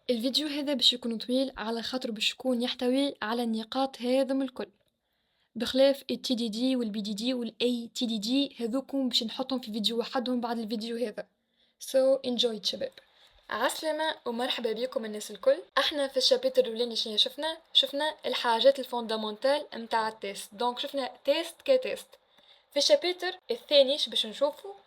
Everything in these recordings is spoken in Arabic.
الفيديو هذا باش يكون طويل على خاطر باش يكون يحتوي على النقاط هذم الكل، بخلاف التي دي دي والبي دي دي والاي تي دي دي هذوكم باش نحطهم في فيديو وحدهم بعد الفيديو هذا. enjoy شباب. عسلامة ومرحبا بكم الناس الكل. احنا في الشابتر الاولاني شنو شفنا الحاجات الفوندامنتال متاع التيست، دونك شفنا تيست كتيست. في الشابتر الثاني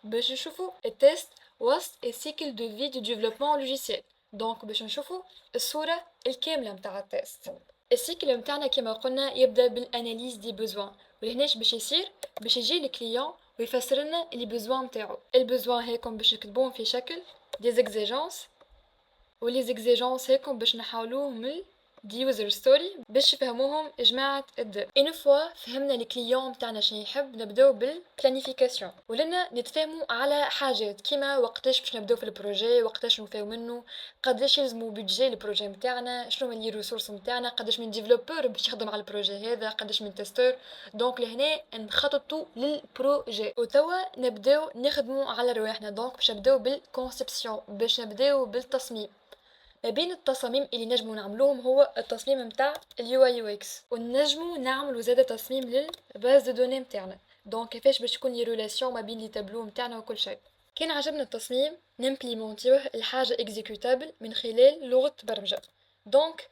باش نشوفو التيست وسط السيكل دو في دو ديفلوبمون لوجيسيال، دونك باش نشوفو الصورة الكاملة متاع التيست. السيكل متاعنا كما قلنا يبدا بالاناليز دي بوزوان، ولهناش باش يصير باش يجي الكليون ويفسر لنا لي بوزوان نتاعو. البوزوان هيكم باش نكتبوهم في شكل دي زيكزيجونس، ولي زيكزيجونس هيكم باش نحاولوهم من دي يوزر ستوري باش يفهموهم جماعة الدر. اون فوا فهمنا الكليون متاعنا شنو يحب نبداو بالبلانيفيكاسيون، ولنا نتفاهموا على حاجات كيما وقتاش باش نبداو في البروجي، وقتاش نفاو منه، قداش يلزمو بيدجي البروجي متاعنا، شنو هما لي ريسورس متاعنا، قداش من ديفلوبور باش يخدم على البروجي هذا، قداش من تيستور. دونك لهنا نخططوا للبروجي، وتوا نبداو نخدموا على رواحنا. دونك باش نبداو بالكونسيبسيون، باش نبداو بالتصميم. ما بين التصاميم اللي نجمو نعملوهم هو التصميم متاع اليو اي يو اكس، ونجمو نعملو زادا تصميم للباز دو دوني متاعنا، دونك كيفاش باش تكون لي ريلاسيون ما بين لي تابلو متاعنا وكل شيء. كان عجبنا التصميم نمبليمونتيوه الحاجه اكزيكوتابل من خلال لغه برمجه. دونك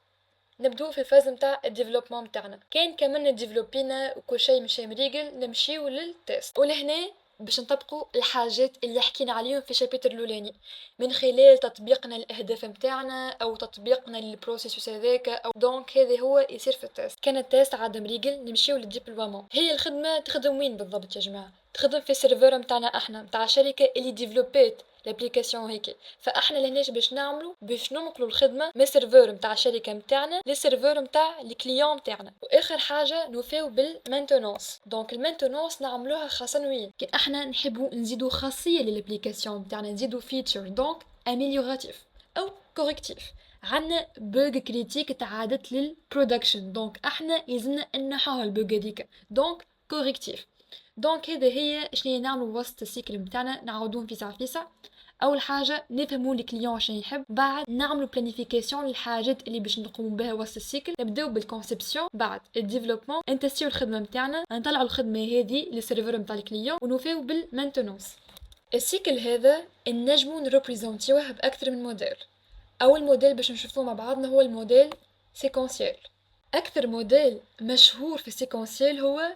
نبدو في الفاز متاع الديفلوبمون متاعنا. كان كملنا ديفلوبينا وكل شيء مشى مريقل نمشيو للتيست، ولهنا باش نطبقوا الحاجات اللي حكينا عليهم في الشابتر الاولاني من خلال تطبيقنا الاهداف متاعنا او تطبيقنا للبروسيسوس هذاك او دونك هذا هو يصير في التيست. كان التيست عاد مريقل نمشيو للديبلومون. هي الخدمه تخدم وين بالضبط يا جماعه؟ تخدم في السيرفر متاعنا احنا متاع شركه اللي ديفلوبيت لابليكاسيون هيك. فاحنا لهناش باش نعملو باش ننقلو الخدمه من السيرفر متاع الشركه متاعنا للسيرفر متاع الكليون متاعنا. واخر حاجه نوفيو بالمانتونونس. دونك المانتونونس نعملوها خاصه وين كي احنا نحبو نزيدو خاصيه للابليكاسيون متاعنا، نزيدو فيتشر دونك اميليوراتيف او كوريكتيف. عندنا بوغ كريتيك تعادت للبرودكشن، دونك احنا يلزمنا نحاول البوغ هذيك دونك كوريكتيف. دونك هذا هي شنو نعملو وسط السيكل متاعنا، نعاودوهم فيسع. اول حاجه نفهموا الكليون شنو يحب، بعد نعملوا بلانيفيكاسيون للحاجات اللي باش نقوموا بها وسط السيكل، نبداو بالكونسيبسيون، بعد الديفلوبمون، نتستيو الخدمه متاعنا، نطلعوا الخدمه هذه للسيرفر متاع الكليون، ونوفيو بالمانتونونس. السيكل هذا نجمو نريبريزونتيوه باكثر من موديل. اول موديل باش نشوفوه مع بعضنا هو الموديل سيكونسيال. اكثر موديل مشهور في السيكونسيال هو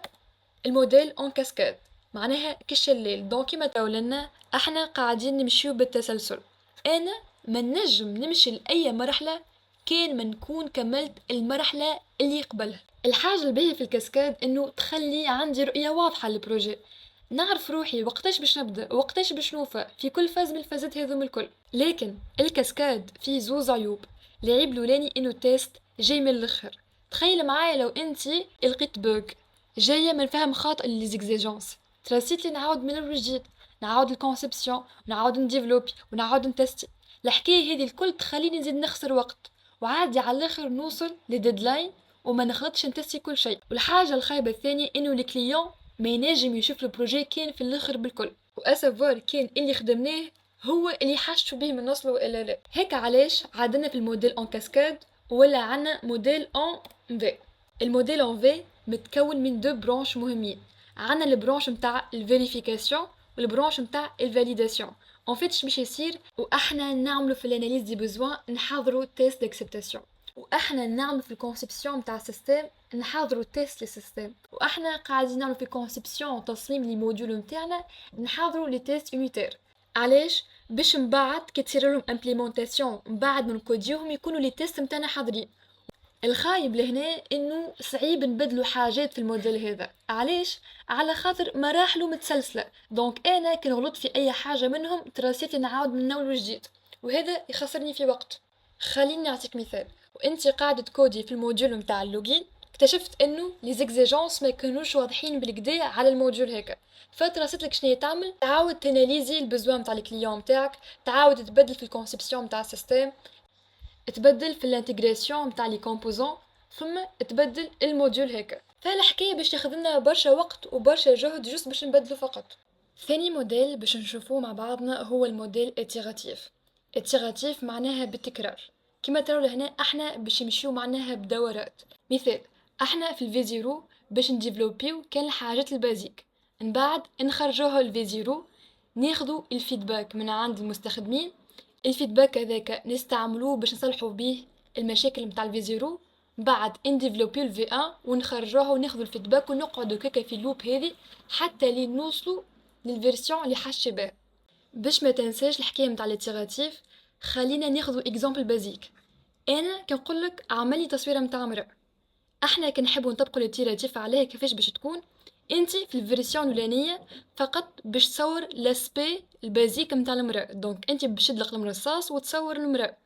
الموديل اون كاسكاد، معناها كالشلال. دونك كيما تقولنا احنا قاعدين نمشيو بالتسلسل، انا ما نجم نمشي لاي مرحله كان ما نكون كملت المرحله اللي قبلها. الحاجه الباهيه في الكاسكاد انه تخلي عندي رؤيه واضحه للبروجي، نعرف روحي وقتاش باش نبدا وقتاش باش نوفى في كل فاز من الفازات هذوم الكل. لكن الكاسكاد فيه زوز عيوب. العيب الاولاني انه التيست جاي من الاخر. تخيل معايا لو انتي لقيت بوغ جايه من فهم خاطئ للزيكزيجونس، ترسيت لي نعاود من اول جديد، نعاود الكونسيبسيون ونعاود نديفلوبي ونعاود نتستي. الحكايه هذه الكل تخليني نزيد نخسر وقت، وعادي على الاخر نوصل لديدلاين وما نخلطش نتستي كل شيء. والحاجه الخايبه الثانيه انه الكليون ما ينجم يشوف البروجي كان في الاخر بالكل، واسافوار كان اللي خدمناه هو اللي حشوا به من نوصلوا الى لا. هيك علاش عادنا في الموديل اون كاسكاد ولا عنا موديل اون في. الموديل اون في متكون من دو برانش مهمين. عنا البرانش متاع الفيريفيكاسيون والبرانش متاع الفاليداسيون. ان فيت باش يصير واحنا نعملو في الاناليز دي بوزوان نحضروا تيست داكسبتاسيون، واحنا نعملو في الكونسيبسيون متاع السيستم نحضروا تيست للسيستم، واحنا قاعدين نعملو في الكونسيبسيون تصميم لي موديول متاعنا نحضروا لي تيست يونيتير. علاش؟ باش من بعد كي تصير لهم امبليمونطاسيون من بعد من كوديوهم يكونوا لي تيست متاعنا حاضرين. الخايب لهنا انه صعيب نبدلوا حاجات في الموديل هذا. علاش؟ على خاطر مراحله متسلسله، دونك انا كان غلطت في اي حاجه منهم تراسيت نعاود من اول وجديد، وهذا يخسرني في وقت. خليني نعطيك مثال. وانت قاعده تكودي في الموديول متاع اللوجين اكتشفت انه لي زيكزيجونس ما كانوش واضحين بالكدا على الموديول هيك، فتراسيت لك شنو تعمل؟ تعاود تناليزي البزوان متاع الكليون متاعك، تعاود تبدل في الكونسيبسيون متاع السيستم، تبدل في الانتجراسيون متاع لي كومبوزون، ثم تبدل الموديول هيك. فالحكايه باش تاخذلنا برشا وقت وبرشا جهد جست باش نبدلو فقط. ثاني موديل باش نشوفوه مع بعضنا هو الموديل اتيراتيف. اتيراتيف معناها بالتكرار. كما تروا لهنا احنا باش نمشيو معناها بدورات. مثال، احنا في الفي زيرو باش نديفلوبيو كان الحاجات البازيك، من بعد نخرجوها الفي زيرو، ناخدو الفيدباك من عند المستخدمين، الفيدباك هذاك نستعملوه باش نصلحوا به المشاكل متاع الفي زيرو، بعد نديفلوبيو الفي ان ونخرجوها وناخدو الفيدباك ونقعدو كيكا في اللوب هذه حتى لي نوصلوا للفيرسيون اللي حاش بها. باش ما تنساش الحكايه متاع ليتيراتيف، خلينا ناخدو اكزامبل بازيك. انا كنقولك عملي تصويره متاع مرأة، احنا كنحبوا نطبقوا ليتيراتيف عليها كيفاش باش تكون. انتي في الفيرسيون الاولانيه فقط باش تصور لاسبي البازيك متاع المرأة، دونك انتي باش تدلق المرصاص وتصور المرأة.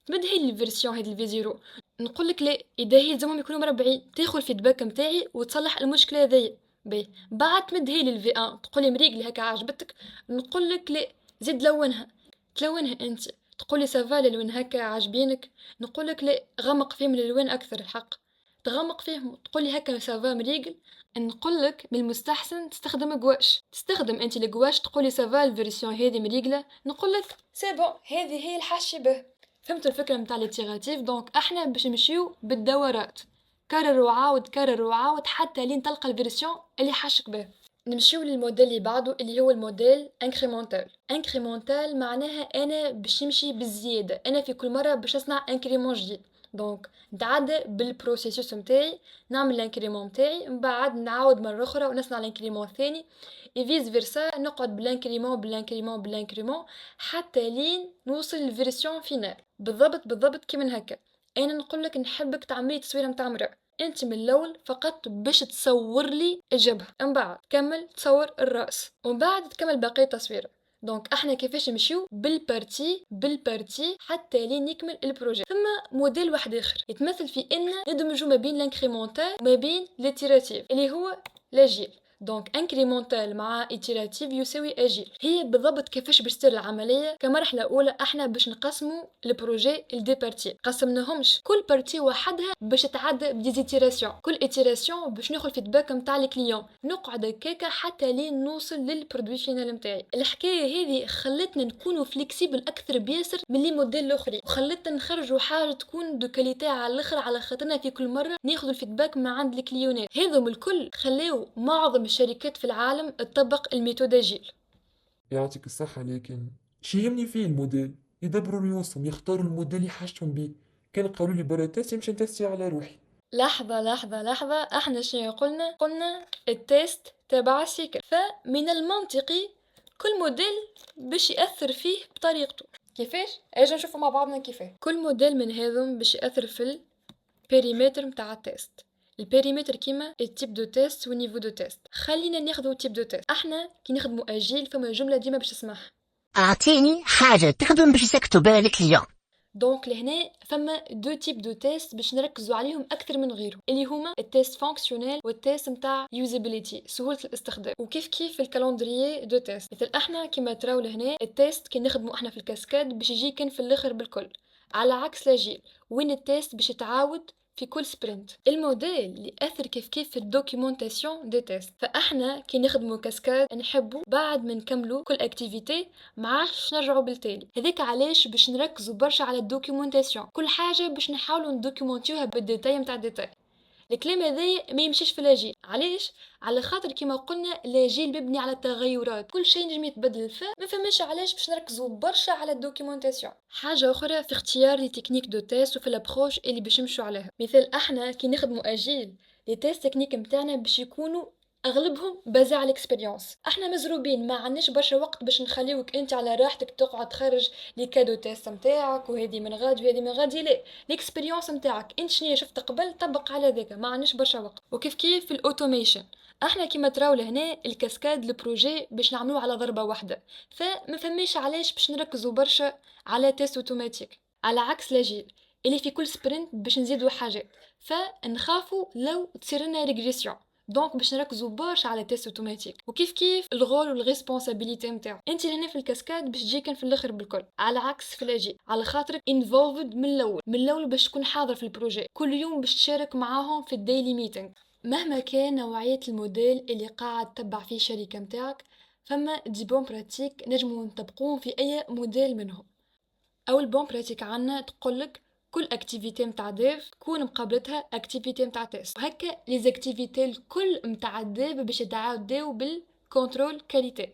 تمد هي الفيرسيون هذه الفي زيرو، نقولك لا، اذا هي لازمهم يكونوا مربعين، تاخذ الفيدباك متاعي وتصلح المشكله هذيا. باهي بعد تمد هي للفي ان تقولي مريقلي هكا عجبتك، نقولك لا، زيد لونها. تلونها انت، تقولي سافا الالوان هكا عاجبينك، نقولك لا، غمق فيهم الالوان اكثر الحق. تغمق فيهم تقولي هكا سافا مريقل، نقولك من المستحسن تستخدم قواش، تستخدم انت القواش، تقولي سافا الفيرسيون هذه مريقله، نقولك سي بون هذه هي الحاشي به. فهمت الفكره متاع ليتيراتيف؟ دونك احنا باش نمشيو بالدورات، كرر وعاود كرر وعاود حتى لين تلقى الفيرسيون اللي حاشك به. نمشيو للموديل اللي بعده اللي هو الموديل انكريمونتال. انكريمونتال معناها انا باش نمشي بالزياده، انا في كل مره باش نصنع انكريمون جديد، دونك نتعدى بالبروسيسوس نتاعي، نعمل الانكريمون نتاعي، من بعد نعاود مره اخرى ونصنع الانكريمون الثاني، فيس فيرسا، نقعد بالانكريمون حتى لين نوصل للفيرسيون فينال. بالضبط كيما هكا. انا نقولك نحبك تعملي تصويره متاع مرأة، انت من الاول فقط باش تصور لي الجبهه، من بعد تكمل تصور الراس، ومن بعد تكمل باقي التصويره. دونك احنا كيفاش نمشيو بالبارتي حتى لين نكمل البروجي. ثم موديل واحد اخر يتمثل في ان ندمجو ما بين الانكريمونتال وما بين ليتيراتيف اللي هو لاجيل. دونك انكريمونتال مع ايتيراتيف يساوي اجيل. هي بالضبط كيفاش باش تصير العمليه. كمرحله اولى احنا باش نقسموا البروجي لدي بارتي، قسمناهمش كل بارتي وحدها باش تعدى بديزيتيراسيون، كل ايتيراسيون باش ناخذ الفيدباك نتاع الكليون، نقعد هكاكا حتى لين نوصل للبرودوي فينال نتاعي. الحكايه هذه خلتنا نكونوا فليكسيبل اكثر بياسر من لي موديل الاخرين، وخلتنا نخرجوا حاجه تكون دو كاليتي على الاخر، على خاطرنا في كل مره ناخذ الفيدباك من عند الكليونات. هذم الكل خلاو معظم الشركات في العالم تطبق الميثود اجيل. يعطيك الصحة، لكن شي يهمني فيه الموديل، يدبروا ريوسهم يختاروا الموديل اللي حاجتهم بيه. كان قالوا لي برا تيست يمشي نتستي على روحي. لحظة، احنا شنو قلنا التيست تبع السيكل، فمن المنطقي كل موديل باش يأثر فيه بطريقته. كيفاش؟ اجا نشوفوا مع بعضنا كيفاه. كل موديل من هذم باش يأثر في البيريمتر متاع التيست. البيريمتر كيما التيب دو تيست والنيفو دو تيست. خلينا ناخذوا تيب دو تيست. احنا كي نخدموا اجيل فما جملة ديما باش تسمعها: اعطيني حاجة تخدم باش يسكتوا بها الكليون. دونك لهنا فما دو تيب دو تيست باش نركزوا عليهم اكثر من غيرهم، اللي هما التيست فونكسيونيل والتيست نتاع يوزابيليتي، سهوله الاستخدام. وكيف في الكالندريي دو تيست، مثل احنا كيما تراو لهنا التيست كي نخدموا احنا في الكاسكاد باش يجي كان في الاخر بالكل، على عكس لاجيل وين التيست باش يتعاود في كل سبرنت. الموديل اللي اثر كيف في الدوكيومونطاسيون دي تيست. فاحنا كي نخدموا كاسكاد نحبوا بعد ما نكملوا كل اكتيفيتي معاش نرجعوا بالتالي. هذيك علاش باش نركزوا برشا على الدوكيومونطاسيون، كل حاجه باش نحاولوا ندوكيومونتيوها بالديتاي نتاع الديتاي. الكلام هذايا ما يمشيش في لاجيل. علاش؟ على خاطر كيما قلنا لاجيل مبني على التغيرات، كل شيء نجم يتبدل، ما فماش علاش باش نركزوا برشا على الدوكيومونطاسيون. حاجه اخرى في اختيار لي تكنيك دو تيست وفي الابروش اللي باش نمشوا عليها. مثال احنا كي نخدموا اجيل لي تيست تكنيك نتاعنا باش يكونوا اغلبهم بازي على الاكسبيريونس. احنا مزروبين ما عندناش برشا وقت باش نخليوك انت على راحتك تقعد تخرج لي كادو تيست نتاعك وهذه من غادي وهذه من غادي. لا، الاكسبيريونس نتاعك انت شنو شفت قبل طبق على ذاك، ما عندناش برشا وقت. وكيف في الاوتوميشن، احنا كيما تراو لهنا الكاسكاد البروجي باش نعملوه على ضربه واحده، فما فماش علاش باش نركزوا برشا على تيست اوتوماتيك، على عكس لاجيل اللي في كل سبرنت باش نزيدوا حاجات، فنخافوا لو تصير لنا ريغريسيون. دونك باش نركزوا برشا على تيست اوتوماتيك. وكيف الغول والريسبونسابيلتي نتاعو، انت هنا في الكاسكاد باش تجي كان في الاخر بالكل، على عكس في الاجي على خاطرك انفولفد من الاول باش تكون حاضر في البروجي، كل يوم باش تشارك معاهم في الديلي ميتينغ. مهما كان نوعيه الموديل اللي قاعد تتبع فيه الشركه نتاعك، فما دي بون براتيك نجمو نطبقوهم في اي موديل منهم. اول بون براتيك عنا تقولك كل اكتيفيتي متاع ديف تكون مقابلتها اكتيفيتي متاع تيست، وهكا لي زاكتيفيتي الكل متاع الديف باش يتعداو بالكونترول كاليتي.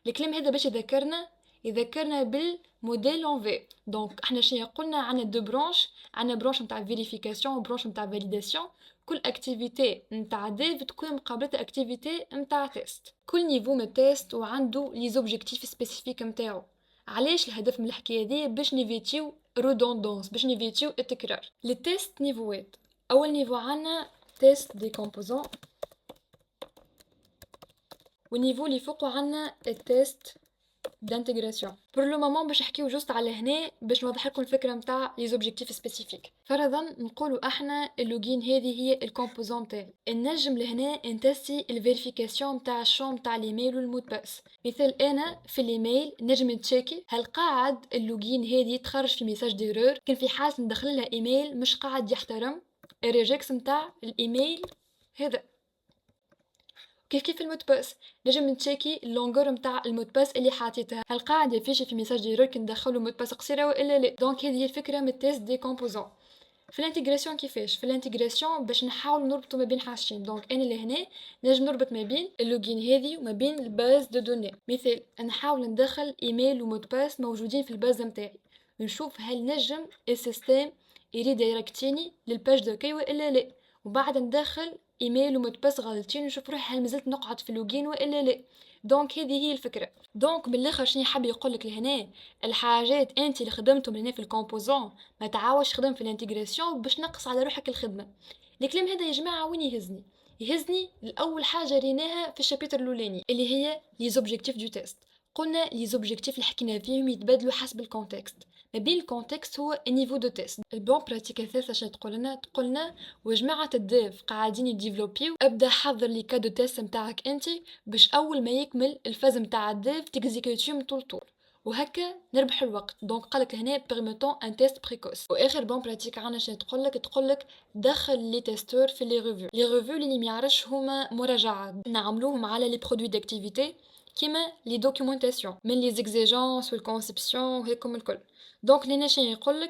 الكلام هذا باش يذكرنا بالموديل اون في. دونك احنا شنو قلنا؟ عندنا دو برانش، عندنا برانش نتاع فيريفيكاسيون وبرانش نتاع فاليداسيون. كل اكتيفيتي نتاع ديف تكون مقابلتها اكتيفيتي نتاع تيست. كل نيفو من التيست وعنده لي زوبجيكتيف سبيسيفيك نتاعو. علاش الهدف من الحكايه دي؟ باش نيفيتيو رودوندونس، باش نيفيتيو التكرار. لي تيست نيفوات. اول نيفو عندنا تيست دي كومبوزون، والنيفو اللي فوقو عندنا التيست d'intégration. pour le moment باش نحكيو جوست على هنا باش نوضح لكم الفكره نتاع لي زوبجيكتيف سبيسيفيك. فرضا نقولوا احنا اللوجين هذه هي الكومبوزون نتاعي، نجم لهنا نتستي الفيريفيكاسيون نتاع الشون نتاع الايميل والمود باس. مثال انا في الايميل نجم نتشيكي هل قاعد اللوجين هذه تخرج في ميساج ديرور، كان في حال ندخل لها ايميل مش قاعد يحترم الريجكس نتاع الايميل هذا. كيف المود باس نجم نتشيكي اللونغور نتاع المود باس اللي حاطيتها، هل قاعد يفيش في ميساج ديرور كي ندخلو مود باس قصيره والا لا. دونك هذه هي الفكره من التيست دي كومبوزون. في الانتجراسيون كيفاش؟ في الانتجراسيون باش نحاول نربطو ما بين حاجتين. دونك انا لهنا نجم نربط ما بين اللوجين هذه وما بين الباز دو دوني. مثال نحاول ندخل ايميل ومود باس موجودين في الباز نتاعي، نشوف هل نجم السيستم يريدايركتيني للباج دوكي والا لا، وبعد ندخل ايميل ومود باس غلطين نشوف روحي هل مازلت نقعد في اللوجين والا لا. دونك هذه هي الفكره. دونك بالاخر شنو حاب يقول لك لهنا؟ الحاجات انت اللي خدمتهم هنا في الكومبوزون ما تعاودش تخدم في الانتجراسيون باش نقص على روحك الخدمه. الكلام هذا يا جماعه وين يهزني الاول حاجه ريناها في الشابتر الاولاني اللي هي لي زوبجيكتيف دو تيست. قلنا لي زوبجيكتيف اللي حكينا فيهم يتبادلوا حسب الكونتكست. ما بين الكونتكست هو النيفو دو تيست. البون براتيك الثالثه شنو تقولنا وجماعه الديف قاعدين يديفلوبيو، ابدا حضر لي كادو تيست نتاعك انت باش اول ما يكمل الفاز نتاع الديف تكزيكوتيهم طول وهكا نربح الوقت. دونك قالك هنا بيرميتون ان تيست بريكوس. واخر بون براتيك عنا شنو تقولك دخل لي تيستور في لي ريفيو اللي ما يعرفش هما مراجعات نعملوهم على لي برودوي داكتيفيتي كيما لي دوكيومونطاسيون من لي زيكزيجونس والكونسيبسيون وهيكم الكل. دونك لينا شنو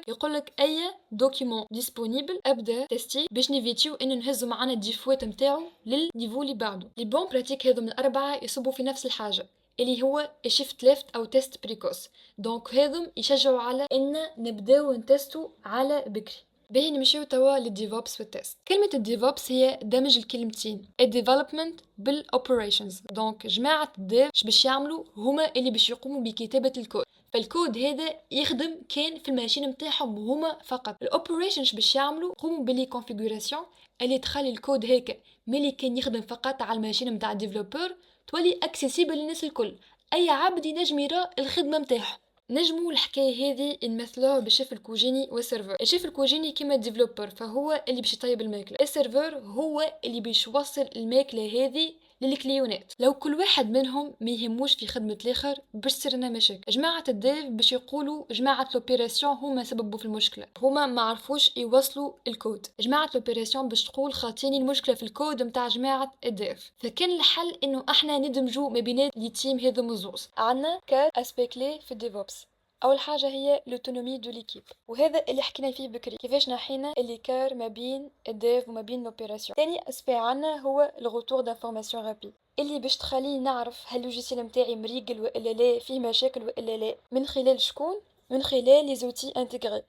يقولك اي دوكيومون ديسپونيبل ابدا تيستي باش نيفيتيو ان نهزو معنا الديفوات نتاعو للنيفو اللي بعده. لي بون براتيك هذو من الاربعه يصبوا في نفس الحاجه اللي هو شيفت ليفت او تيست بريكوس. دونك هذم يشجعوا على ان نبداو نتستو على بكري. باهي نمشيو توا للديفوبس والتيست. كلمة الديفوبس هي دمج الكلمتين الديفلوبمنت بالاوبريشنز. دونك جماعة الديف باش يعملوا هما اللي باش يقوموا بكتابة الكود، فالكود هذا يخدم كان في الماشين نتاعهم هما فقط. الاوبريشنز باش يعملوا قوموا باللي كونفيغوراسيون اللي تخلي الكود هيك ملي كان يخدم فقط على الماشين نتاع الديفلوبر تولي اكسيسيبل للناس الكل، اي عبد ينجم يرى الخدمه نتاعو. نجمو الحكايه هذه نمثلوها بالشيف الكوجيني والسيرفر. الشيف الكوجيني كيما الديفلوبر فهو اللي باش يطيب الماكله، السيرفر هو اللي باش يوصل الماكله هذه للكليونات. لو كل واحد منهم ما يهموش في خدمه الاخر باش تصير لنا مشاكل. جماعه الديف باش يقولوا جماعه لوبيراسيون هما سببوا في المشكله، هما ما عرفوش يوصلوا الكود. جماعه لوبيراسيون باش تقول خاطيني المشكله في الكود نتاع جماعه الديف. فكان الحل انه احنا ندمجوا ما بين لي تيم هذو مزوز. عندنا كات اسبيكلي في الديفوبس. اول حاجه هي لوتونومي دو ليكيب، وهذا اللي حكينا فيه بكري كيفاش نحينا الليكار ما بين الديف وما بين لوبيراسيون. ثاني اسبي عندنا هو الغوتور دانفورماسيون رابيد اللي باش تخليني نعرف هل اللوجيسيال نتاعي مريقل والا لا، فيه مشاكل والا لا، من خلال شكون؟ من خلال لي زوتي انتغري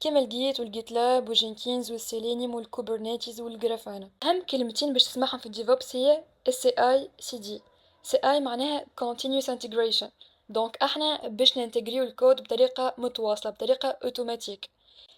كيما الجيت والجيت لاب وجينكينز والسيلينيوم والكوبرنيتيز والجرافانا. اهم كلمتين باش تسمعهم في الديفوبس هي السي اي سي دي. سي اي معناها continuous integration. دونك احنا باش ننتجريو الكود بطريقه متواصله بطريقه اوتوماتيك.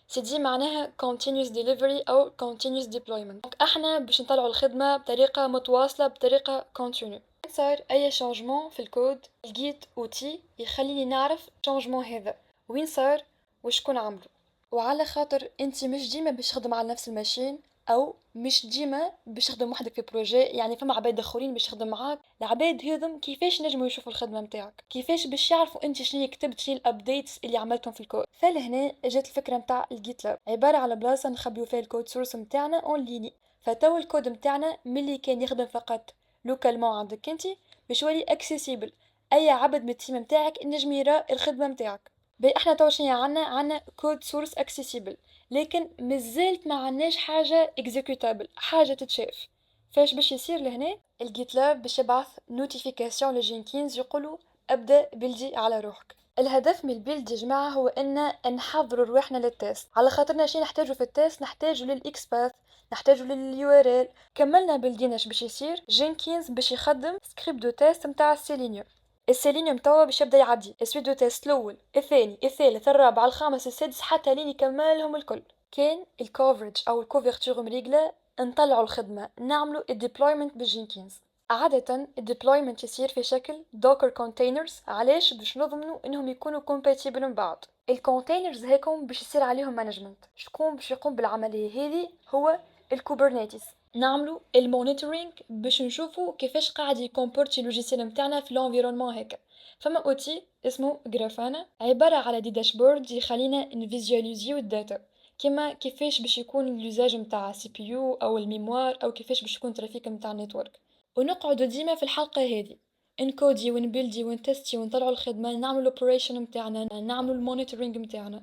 سي دي معناها continuous delivery او continuous deployment. دونك احنا باش نطلعوا الخدمه بطريقه متواصله بطريقه continue. صار اي شانجمون في الكود الجيت اوتي يخليني نعرف شانجمون هذا وين صار وشكون عملو. وعلى خاطر انت مش ديما باش تخدم على نفس الماشين او مش ديما باش تخدم وحدك في بروجي، يعني فما عباد اخرين باش يخدم معاك. العباد هذم كيفاش نجموا يشوفوا الخدمه نتاعك؟ كيفاش باش يعرفوا انت شنو كتبت شنو الابديتس اللي عملتهم في الكود؟ فلهنا جات الفكره نتاع الجيت لاب، عباره على بلاصه نخبيو فيها الكود سورس نتاعنا اون ليني. فتو الكود نتاعنا ملي كان يخدم فقط لوكالمون عندك انت باش يولي اكسيسيبل، اي عبد من التيم نتاعك نجم يرى الخدمه نتاعك. احنا تو شنو عندنا كود سورس اكسيسيبل لكن مازالت ما عندناش حاجة executable، حاجة تتشاف. فاش باش يصير لهنا الجيت لاب باش يبعث نوتيفيكاسيون لجينكينز يقولوا ابدا بلدي على روحك. الهدف من البيلد يا جماعه هو ان نحضروا رواحنا للتيست، على خاطرنا شي نحتاجوا في التيست، نحتاجوا للاكسباث، نحتاجوا لليو ار ال. كملنا بلديناش باش يصير جينكينز باش يخدم سكريبت دو تيست نتاع السيلينيوم. السيلينيوم توا باش يبدا يعدي السويت دو تيست الاول الثاني الثالث الرابع الخامس السادس حتى لين يكملهم الكل. كان الكوفرج او الكوفرتور مريقله نطلعوا الخدمه نعملوا الديبلويمنت بالجينكينز. عادة الديبلويمنت يصير في شكل دوكر كونتينرز. علاش؟ باش نضمنوا انهم يكونوا compatible من بعض. الكونتينرز هيكم باش يصير عليهم مانجمنت. شكون باش يقوم بالعمليه هذه؟ هو الكوبرنيتيس. نعملوا المونيتورينغ باش نشوفوا كيفاش قاعد يكومبورتي اللوجيسيال نتاعنا في الانفيرونمون هكا. فما اوتي اسمه جرافانا، عباره على دي داشبورد يخلينا نفيزواليزيو الداتا، كما كيفاش باش يكون اليوزاج نتاع سي بي يو او الميموار، او كيفاش باش يكون ترافيك نتاع النيتورك. ونقعد ديما في الحلقه هذه نكودي ونبيلدي ونتستي ونطلعوا الخدمه، نعملوا الاوبريشن نتاعنا، نعملوا المونيتورينغ نتاعنا.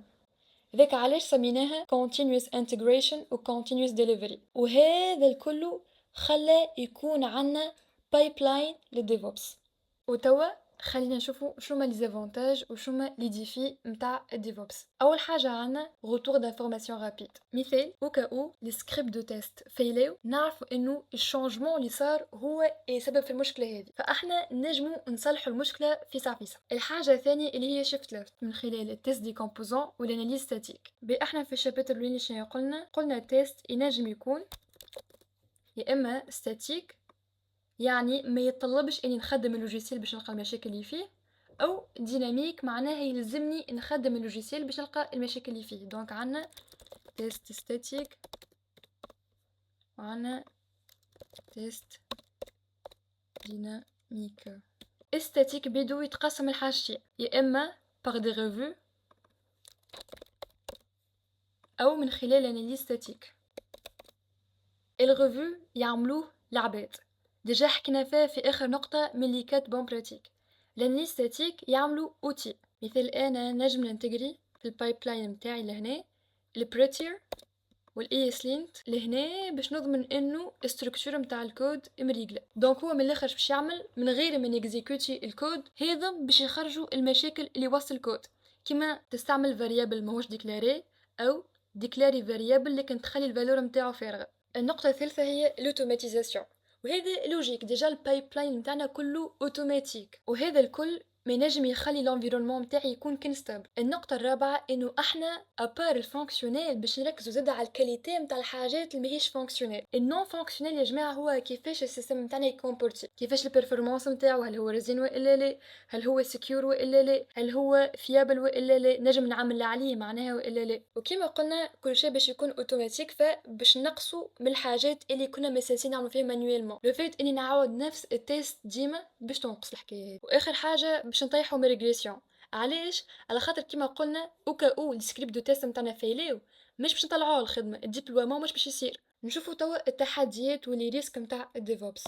ذاك علاش سميناها continuous integration و continuous delivery. وهذا الكل خلى يكون عنا pipeline للديفوبس. وتوا خلينا نشوفوا شوما لي زافونتاج وشوما لي ديفي نتاع الديفوبس. اول حاجه عنا retour d'information rapide. مثال او لي سكريبت دو تيست فيلاو، نعرفوا انه الشونجمون اللي صار هو سبب في المشكله هذه، فاحنا نجموا نصلحوا المشكله في ساعه. الحاجه الثانيه اللي هي شيفت ليفت من خلال التيست دي كومبوزون والاناليز ستاتيك. احنا في الشابتر الاولاني شنو قلنا التيست ينجم يكون يا اما ستاتيك، يعني ما يتطلبش اني نخدم اللوجيسيال باش نلقى المشاكل اللي فيه، او ديناميك معناها يلزمني نخدم اللوجيسيال باش نلقى المشاكل اللي فيه. دونك عندنا تيست ستاتيك وعندنا تيست ديناميك. استاتيك بدو يتقسم لحاجتين، يا اما باغ دي ريفيو او من خلال اناليز ستاتيك. الريفيو يعملوه العباد، ديجا حكينا فيه في اخر نقطه من اللي كانت بون براتيك. الاناليز ستاتيك يعملوا اوتي. مثال انا نجم ننتجري في البايبلاين نتاعي لهنا البريتير والاي اس لينت لهنا باش نضمن انه الستركتور نتاع الكود مريقله. دونك هو من الاخر باش يعمل من غير ما نيكزيكوتي الكود هذا باش يخرجوا المشاكل اللي وسط الكود، كيما تستعمل فاريابل ماهوش ديكلاري او ديكلاري فاريابل لكن تخلي الفالور نتاعو فارغه. النقطه الثالثه هي الاوتوماتيزاسيون، وهذا لوجيك ديجا البايبلاين نتاعنا كله اوتوماتيك، وهذا الكل ما ينجم يخلي الانفيرونمون نتاعي يكون كونستابل. النقطه الرابعه انه احنا ابار الفونكسيونيل باش نركزوا زاده على الكاليتي نتاع الحاجات اللي ماهيش فونكسيونيل. النون فونكسيونيل يا جماعه هو كيفاش السيستم نتاعنا يكومبورتي، كيفاش البرفورمانس نتاعو، هل هو رزين والا لا، هل هو سكيور والا لا، هل هو فيابل والا لا، نجم نعمل عليه معناها والا لا. وكما قلنا كل شيء باش يكون اوتوماتيك، فباش نقصوا من الحاجات اللي كنا مساسين نعملوا فيها مانيويلمون. لو فيت اني نعاود نفس التيست ديما باش تنقص الحكايه هذه. واخر حاجه باش نطيحوا من ريغريسيون. علاش؟ على خاطر كيما قلنا او السكريبت دو تيست نتاعنا فايليو، مش باش نطلعوه الخدمه، الديبلويمون مش باش يصير. نشوفوا توا التحديات واللي ريسك نتاع الديفوبس.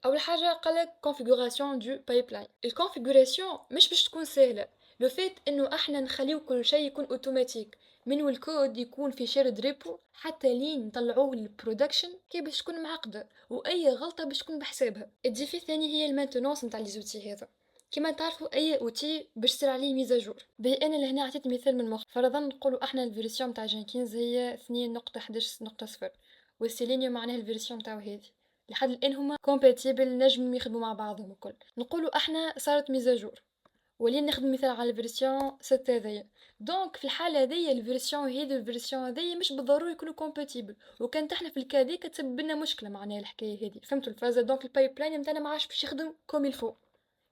اول حاجه قالك كونفيغوراسيون دو بايبلاين. الكونفيغوراسيون مش باش تكون سهله، لو فيت انه احنا نخليو كل شيء يكون اوتوماتيك من الكود يكون في شيرد ريبو حتى لين نطلعوه للبرودكشن كي باش تكون معقده، واي غلطه باش تكون بحسابها. الديفي الثاني هي المانتونونس نتاع لي زوتي هذا. كما تعرفوا اي اوتي باش تصير عليه ميزاجور. انا لهنا عطيت مثال من مخ، فرضا نقولوا احنا الفيرسيون نتاع جينكينز هي 2.11.0 والسيلينيوم معناها الفيرسيون نتاعو هذه لحد الان هما كومباتيبل نجموا يخدموا مع بعضهم الكل. نقولوا احنا صارت ميزاجور ولين نخدم مثال على الفيرسيون 6 هذيا. دونك في الحاله هذيا الفيرسيون هذه والفيرسيون هذيا مش بالضروره يكونوا كومباتيبل، وكانت احنا في الكادي كتسبب لنا مشكله معناها الحكايه هذه. فهمتوا الفازه؟ دونك البايبلاين نتاعنا ما عادش باش يخدم كوم الفو.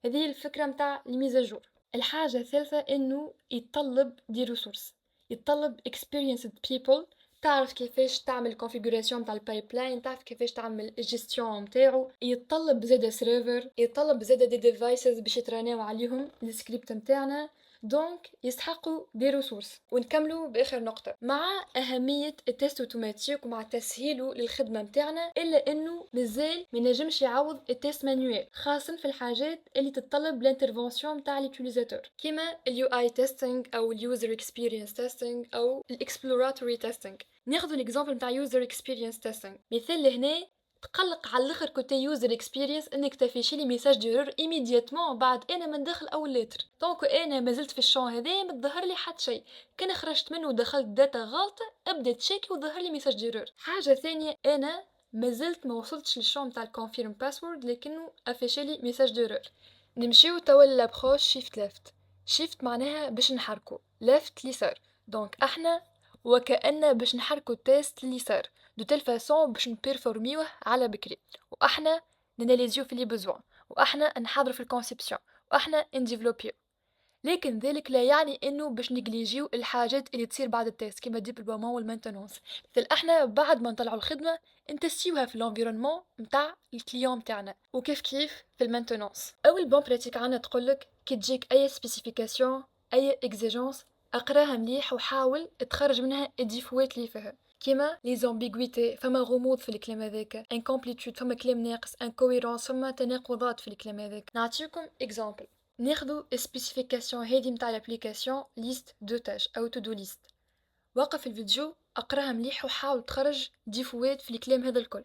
هذه هي الفكره نتاع الميزاجور. الحاجه الثالثه انه يتطلب دي ريسورس، يتطلب experienced people تعرف كيفاش تعمل configuration نتاع البايبلاين، تعرف كيفاش تعمل الجيستيون نتاعو. يتطلب زاده سيرفر، يتطلب زاده دي ديفايسز باش يترانيو عليهم السكريبت نتاعنا. دونك يستحقوا دي ريسورس. ونكملوا باخر نقطه مع اهميه التيست اوتوماتيك ومع تسهيله للخدمه متاعنا، الا انه مازال ما نجمش يعوض التيست مانويل، خاصه في الحاجات اللي تتطلب الانترفونسيون متاع اليوتيليزاتور كيما اليو اي تيستينغ او اليوزر اكسبيرينس تيستينغ او الاكسبلوراتوري تيستينغ. ناخذ الاكزامبل نتاع يوزر اكسبيرينس تيستينغ، مثال لهنا تقلق على الاخر كوتي يوزر اكسبيرينس انك تافيشي لي ميساج ديرور ايميدياتمون بعد انا ما ندخل اول لتر. دونك انا ما زلت في الشون هذا ما تظهر لي حتى شيء، كان خرجت منه ودخلت داتا غلطه ابدا تشيكي وظهر لي ميساج ديرور. حاجه ثانيه، انا ما زلت ما وصلتش للشون نتاع الكونفيرم باسورد لكنه افيشي لي ميساج ديرور. نمشيو توا لابروش شيفت ليفت. شيفت معناها باش نحركو، ليفت اليسار. دونك احنا وكأن باش نحركو التيست لليسار دو تيل فاسون باش نبيرفورميوه على بكري، واحنا ناناليزيو في لي بوزوان، واحنا نحضروا في الكونسيبسيون، واحنا نديفلوبيو. لكن ذلك لا يعني انه باش نجليجيو الحاجات اللي تصير بعد التيست كيما ديبلومون والمانتونونس. مثل احنا بعد ما نطلعوا الخدمه نتستيوها في الانفيرونمون نتاع الكليون نتاعنا، وكيف كيف في المانتونونس. اول بون براتيك عندنا تقولك كي تجيك اي سبيسيفيكاسيون اي اكزيجونس اقراها مليح وحاول تخرج منها الديفوات اللي فيها، كيما لي زامبيغويتي، فما غموض في الكلام هذاك، انكومبليتود فما كلام ناقص، انكويرونس فما تناقضات في الكلام هذاك. نعطيكم اكزامبل. ناخذوا السبيسيفيكاسيون هذه نتاع الابليكاسيون ليست دو تاش او تو دو ليست. وقف الفيديو اقراها مليح وحاول تخرج ديفوات في الكلام هذا الكل.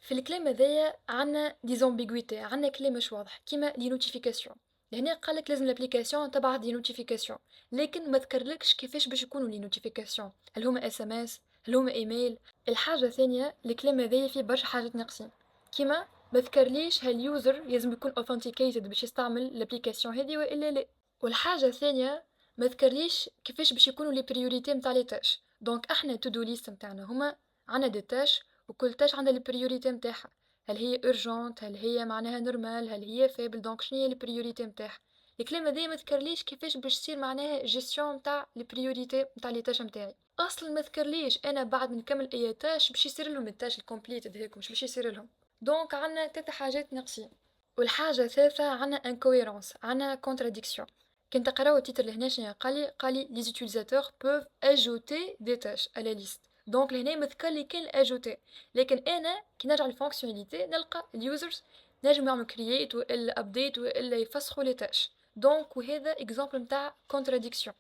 في الكلام هذايا عندنا دي زامبيغويتي، عندنا كلام مش واضح كيما لي نوتيفيكاسيون. لهنا قالك لازم الابليكاسيون تبعث دي نوتيفيكاسيون، لكن ما ذكرلكش كيفاش باش يكونوا لي نوتيفيكاسيون، هل هما اس ام اس، هل هما ايميل. الحاجه الثانيه الكلام هذايا فيه برشا حاجات ناقصين، كيما ما ذكرليش هل اليوزر لازم يكون authenticated باش يستعمل الابليكاسيون هذه والا لا. والحاجه الثانيه ما ذكرليش كيفاش باش يكونوا لي بريوريتي نتاع لي تاش. دونك احنا تو دو ليست نتاعنا هما عندنا دي تاش، وكل تاش عندها البريوريتي نتاعها، هل هي urgent، هل هي معناها نورمال، هل هي فيبل. دونك شنو هي البريوريتي نتاعها. الكلام هذا ما ذكرليش كيفاش باش تصير معناها جيستيون نتاع البريوريتي نتاع لي تاش نتاعي. اصلا ما ذكرليش انا بعد ما نكمل اي تاش باش يصير لهم التاش الكومبليت هذاك مش باش يصير لهم. دونك عندنا ثلاث حاجات ناقصين. والحاجه الثالثه عندنا انكويرونس، عندنا كونتراديكسيون. كنت تقراو التيتر لهنا شنو قالي لي زوتيليزاتور بوف اجوتي دي تاش على لا ليست. دونك لهنا مذكر لي كان اجوتي، لكن انا كي نرجع للفونكسيوناليتي نلقى اليوزرز نجم يعملوا كرييت والا ابديت والا يفسخوا لي تاش. دونك وهذا اكزامبل نتاع كونتراديكسيون.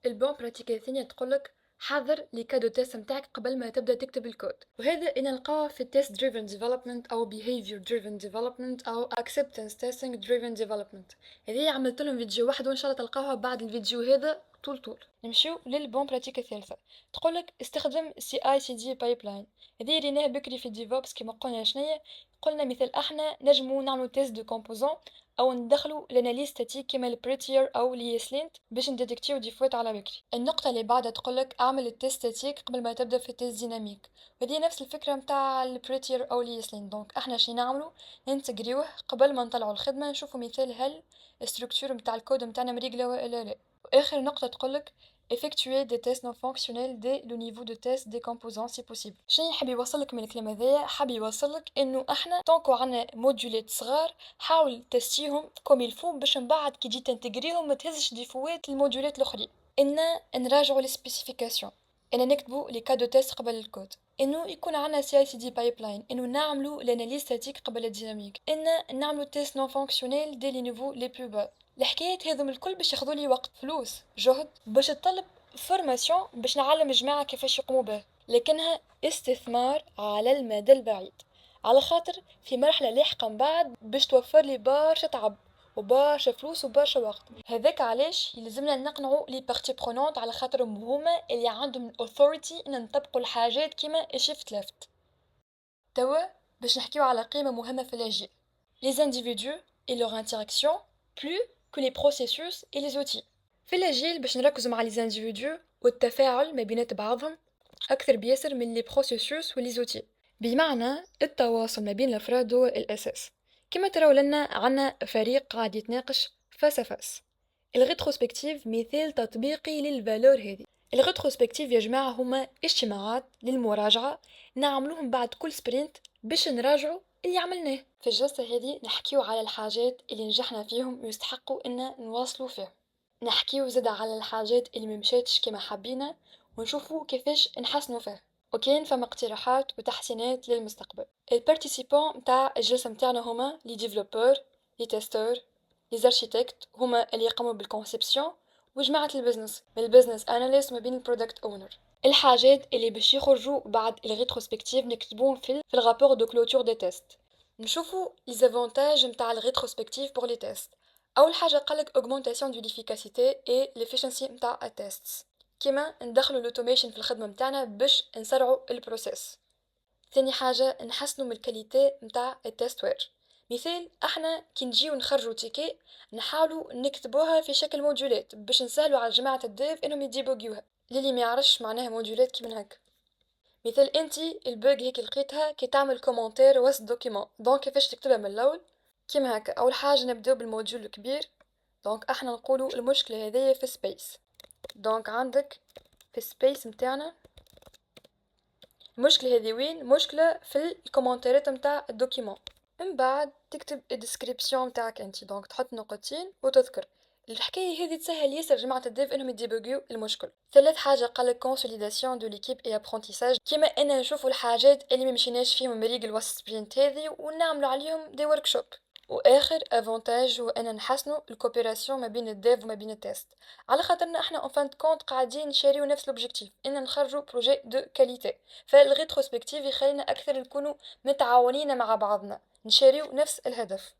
البون براتيك الثانيه تقولك حذر لي كادو تيست نتاعك قبل ما تبدا تكتب الكود، وهذا إن نلقاه في التيست دريفن ديفلوبمنت او behavior driven development او acceptance testing driven development. هذه عملت لهم فيديو واحد وان شاء الله تلقاوها بعد الفيديو هذا طول. نمشيو للبون براتيك الثالثه تقولك استخدم CI/CD بايبلاين. هذه ريناها بكري في ديفوبس كيما قلنا شنيا. قلنا مثال احنا نجمو نعملو تيست دو كومبوزون او ندخلوا الاناليز ستاتيك كيما البريتير او اليسلينت باش نديتكتيو ديفوات على بكري. النقطه اللي بعدها تقولك اعمل التيست ستاتيك قبل ما تبدا في التيست ديناميك، وهذه نفس الفكره نتاع البريتير او اليسلينت. دونك احنا شي نعملو ننتجريوه قبل ما نطلعوا الخدمه نشوفوا مثال هل الستركتور نتاع الكود نتاعنا مريقله ولا لا. واخر نقطه تقولك effectuer des tests non fonctionnels dès le niveau de test des composants si possible. شنو حاب يوصلك من الكلام هذايا؟ حاب يوصلك انه احنا طونكو عندنا موديولات صغار حاول تستيهم كوم يلفو باش من بعد كي تجي تنتجريهم ما تهزش ديفوات الموديولات الاخرين. ان نراجعوا السبيسيفيكاسيون، ان نكتبوا لي كادو تيست قبل الكود، انه يكون عندنا CI/CD بايبلاين، انه نعملوا الاناليز ستاتيك قبل الديناميك، ان نعملوا تيست نون فونكسيونيل دي لي نيفو لي بلو با. الحكايات هذم الكل باش ياخذوا لي وقت، فلوس، جهد، باش تطلب فورماسيون باش نعلم الجماعه كيفاش يقوموا به، لكنها استثمار على المدى البعيد، على خاطر في مرحله لاحقه من بعد باش توفر لي برشا تعب وبرشا فلوس وبرشا وقت. هذاك علاش يلزمنا نقنعوا لي بارتي برونونت على خاطرهم هما اللي عندهم الاوثوريتي ان نطبقوا الحاجات كيما الشيفت ليفت. توا باش نحكيو على قيمه مهمه في الاجيال، les individus et leur interaction plus que les processus et les outils. في الاجيال باش نركزوا مع les individus والتفاعل ما بينات بعضهم اكثر بياسر من les processus و les outils، بمعنى التواصل ما بين الافراد هو الاساس. كما تراو لنا عنا فريق قاعد يتناقش فاس فاس. الريتروسبكتيف مثال تطبيقي للفالور هذه. الريتروسبكتيف يا جماعه هما اجتماعات للمراجعه نعملوهم بعد كل سبرينت باش نراجعوا اللي عملناه. في الجلسه هذه نحكيو على الحاجات اللي نجحنا فيهم ويستحقوا ان نواصلوا فيهم. نحكيو زادا على الحاجات اللي ممشاتش كيما حبينا ونشوفو كيفاش نحسنو فيها، وكاين فما اقتراحات وتحسينات للمستقبل. البارتيسيبون متاع الجلسة متاعنا هما لي ديفلوبور، لي تيستور، لي زارشيتكت هما اللي يقوموا بالكونسيبسيون، وجماعة البزنس من البزنس اناليست ما بين البرودكت اونر. الحاجات اللي باش يخرجوا بعد الريتروسبكتيف نكتبوهم في الرابور دو كلوتور دي تيست. نشوفوا لي زافونتاج نتاع الريتروسبكتيف بور لي تيست. اول حاجه قالك augmentation de l'efficacité et l'efficiency نتاع التيست، كيما ندخلوا الاوتوميشن في الخدمه نتاعنا باش نسرعوا البروسيس. ثاني حاجه نحسنوا من الكاليتي نتاع التيست وير. مثال احنا كي نجيو نخرجوا تيكي نحاولوا نكتبوها في شكل موديولات باش نسهلوا على جماعه الديف انهم يديبوغيوها. للي ما يعرفش معناها موديولات كيما هكا، مثال انتي البوغ هيك لقيتها كي تعمل كومنتير وسط دوكيمون، دونك كيفاش تكتبها من الاول كيما هكا. اول حاجه نبداو بالموديول الكبير، دونك احنا نقولوا المشكله هذيا في سبيس، دونك عندك في سبيس متاعنا المشكله هذه وين؟ مشكله في الكومنتيرات نتاع الدوكيمون. من بعد تكتب الديسكريبسيون نتاعك انت، دونك تحط نقطتين وتذكر الحكايه هذه تسهل ياسر جماعه الديف انهم يديبوغيو المشكل. ثالث حاجه قالك كونسوليداسيون دو ليكيب اي ابرونتيساج، كيما ان نشوفوا الحاجات اللي ما مشيناش فيهم مريق الوسط سبرينت هذه ونعملوا عليهم دي وركشوب. واخر افونتاج هو ان نحسنوا الكوبيراسيون ما بين الديف وما بين التيست، على خاطرنا احنا اون فان كونت قاعدين نشاريو نفس الاوبجيكتيف ان نخرجوا بروجي دو كاليتي. فالريتروسبكتيف يخلينا اكثر نكونوا متعاونين مع بعضنا، نشاريو نفس الهدف.